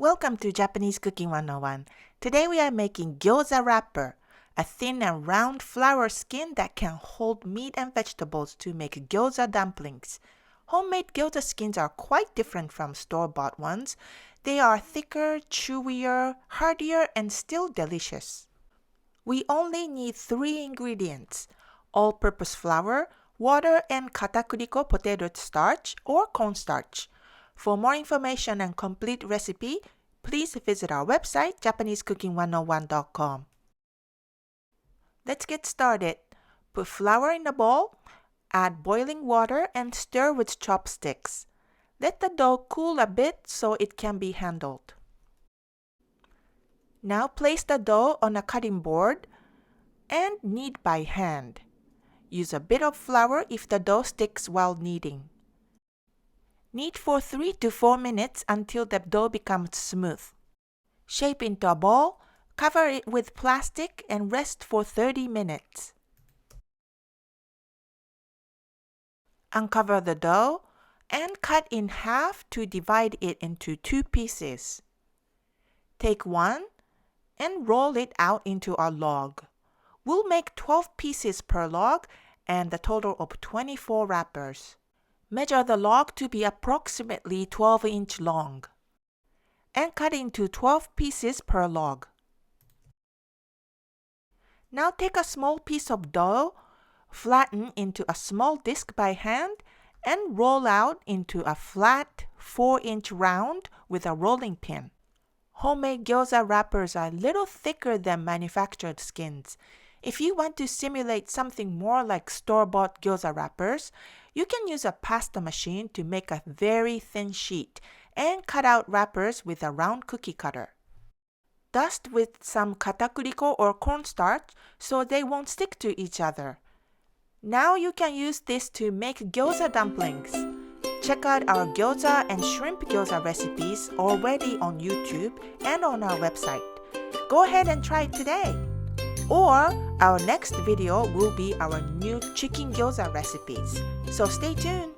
Welcome to Japanese Cooking 101. Today we are making Gyoza Wrapper, a thin and round flour skin that can hold meat and vegetables to make gyoza dumplings. Homemade gyoza skins are quite different from store-bought ones. They are thicker, chewier, heartier, and still delicious. We only need 3 ingredients: all-purpose flour, water, and katakuriko potato starch or cornstarch. For more information and complete recipe, please visit our website, JapaneseCooking101.com. Let's get started. Put flour in a bowl, add boiling water, and stir with chopsticks. Let the dough cool a bit so it can be handled. Now place the dough on a cutting board and knead by hand. Use a bit of flour if the dough sticks while kneading. Knead for 3 to 4 minutes until the dough becomes smooth. Shape into a ball, cover it with plastic, and rest for 30 minutes. Uncover the dough and cut in half to divide it into 2 pieces. Take one and roll it out into a log. We'll make 12 pieces per log and a total of 24 wrappers. Measure the log to be approximately 12-inch long and cut into 12 pieces per log. Now take a small piece of dough, flatten into a small disc by hand, and roll out into a flat 4-inch round with a rolling pin. Homemade gyoza wrappers are a little thicker than manufactured skins. If you want to simulate something more like store-bought gyoza wrappers, you can use a pasta machine to make a very thin sheet and cut out wrappers with a round cookie cutter. Dust with some katakuriko or cornstarch so they won't stick to each other. Now you can use this to make gyoza dumplings. Check out our gyoza and shrimp gyoza recipes already on YouTube and on our website. Go ahead and try it today. Or our next video will be our new chicken gyoza recipes. So stay tuned.